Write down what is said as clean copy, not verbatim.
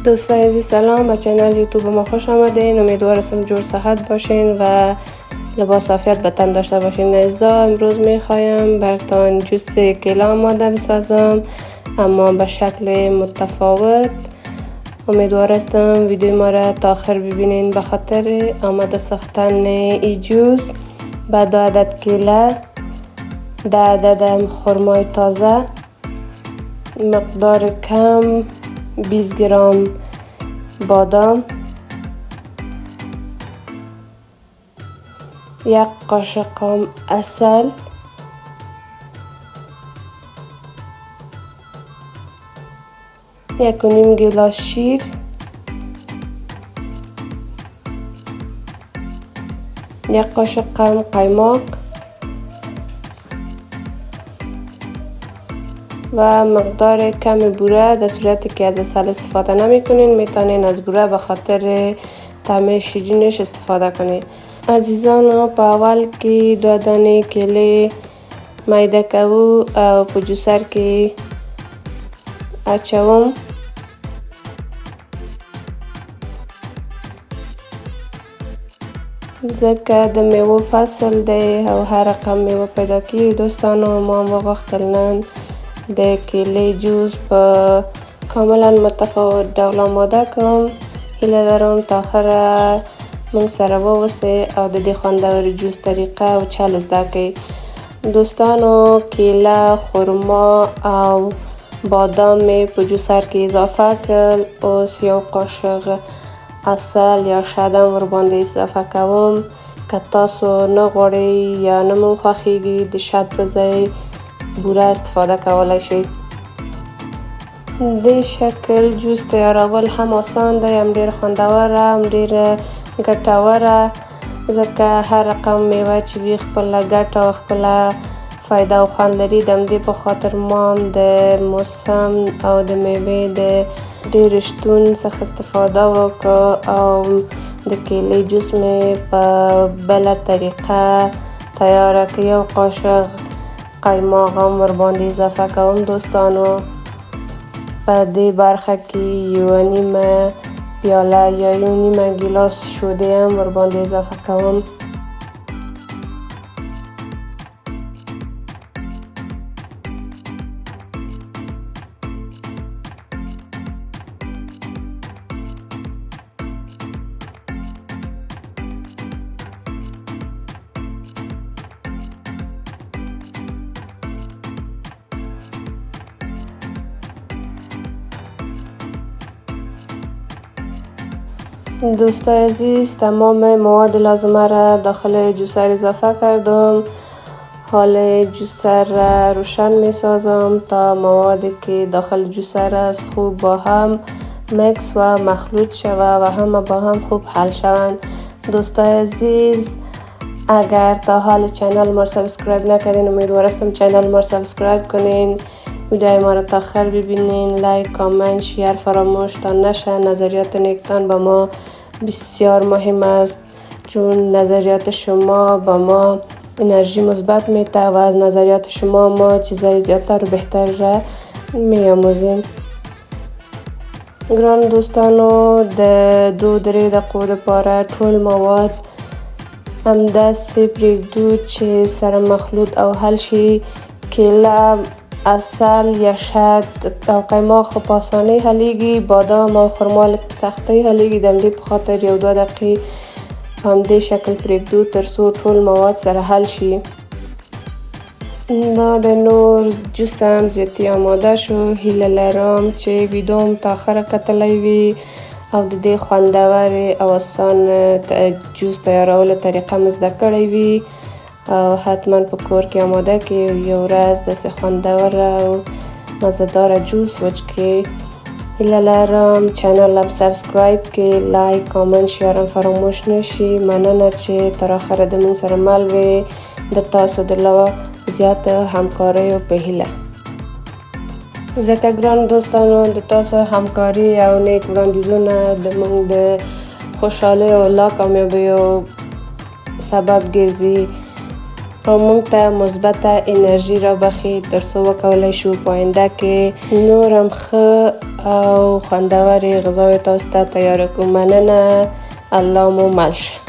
دوستای عزیز سلام، به چینل یوتیوب ما خوش آمدین. امیدوارم جور صحت باشین و لباس عافیت به تن داشته باشین. عزیزا، امروز میخوایم براتون جوس کیله آماده بسازم، اما به شکل متفاوت. امیدوارم ویدیو ما را تا آخر ببینین. به خاطر آماده ساختن این جوس با 2 عدد کیله، 10 عدد خرمای تازه، مقدار کم 20 گرم بادام، 1 قاشق عسل، 1.5 گیلاس شیر، 1 قاشق قیماق و مقدار کم بوره. در صورتی که از عسل استفاده نمی کنین میتونین از بوره به خاطر طعم شیرینش استفاده کنین. عزیزان، په اول کې 2 دانې کیلې میده کوو او په جوسر کې اچوم. ځکه د میوه فصل دی او هر رقم میوه پیدا کیږي. دوستانو، ما هم وغوښتل نن د کیلې جوس په کاملا متفاوت ډول آماده کوم. هیله لرم تا آخره موږ سره واوسئ او د دې خوندور جوس طریقه او چل زده کړئ. دوستانو، کیله، خرما او بادام مې په جوسر کې اضافه کړل. اوس 1 قاشق عسل یا شیدې ورباندې اضافه کوم. که تاسو نه غواړئ یا نه مو خوښیږي د شید په ځای بوره استفاده کولای شئ. د شکل جوس تیارول هم آسان دی، هم ډیر خوندور، هم ډیر ګټوره، ځکه هر رقم میوه چې وي خپله ګټه او خپله فایده او خوند لري. د همدې په خاطر ما هم د موسم او د میوې د ډیر شتون څخه استفاده وکړه او د کیلې جوس مې په بله طریقه تیاره کړ. 1 قاشق قیماق هم ورباندې اضافه کوم. دوستانو، په دې برخه کې 1.5 پیاله یا 1.5 ګیلاس شیدې هم ورباندې اضافه کوم. دوستای عزیز، تمام مواد لازمه را داخل جوسر اضافه کردم. حال جوسر را روشن می سازم تا موادی که داخل جوسر است خوب با هم مکس و مخلوط شود و همه با هم خوب حل شوند. دوستای عزیز، اگر تا حال چینل ما را سابسکرایب نکردین امیدوارم چینل ما را سابسکرایب کنین، ویدیو ما را تا آخر ببینین، لایک، کامنت، شیر فراموش تا نشه. نظریات نیکتان به ما بسیار مهم است، چون نظریات شما به ما انرژی مثبت میده و از نظریات شما ما چیزای زیادتر و بهتر را میآموزیم. ګران دوستانو، د 2-3 دقیقو لپاره ټول مواد همداسې پرېږدو چې سره مخلوط او حل شي. کیله، عسل یا شید او قیماق په آسانۍ حلیږي، بادام او خرما لږ په سختۍ حلیږي. د همدې په خاطر 1-2 دقیقې په همدې شکل پرېږدو تر څو ټول مواد سره حل شي. دا د نور جوس هم زیاتې آماده شو. هیله لرم چې ویدیو م تا آخره کتلی وي او د دې خوندور او آسان جوس تیارولو طریقه م زده کړی وي او حتما په کور کې آماده کړئ. یو ورځ داسې خوندور او مزهدار جوس وڅښئ. هیله لرم چینل هم سابسکرایب کړئ، لایک، کامنت، شیر هم فراموش نشي. مننه چې تر آخره د موږ سره مل وئ. د تاسو د لوا زیات همکاریو په هیله. ځکه ګران دوستانو، د تاسو همکاري او نیک وړاندیزونه د موږ د خوشحالۍ او لا کامیابیو سبب ګرځي. او موږ ته مثبته انرژي رابخي تر څو وکولی شو په آینده کې نور هم ښه او خوندورې غذاوې تاسو ته تیاره کړو. مننه، الله مو مل شه.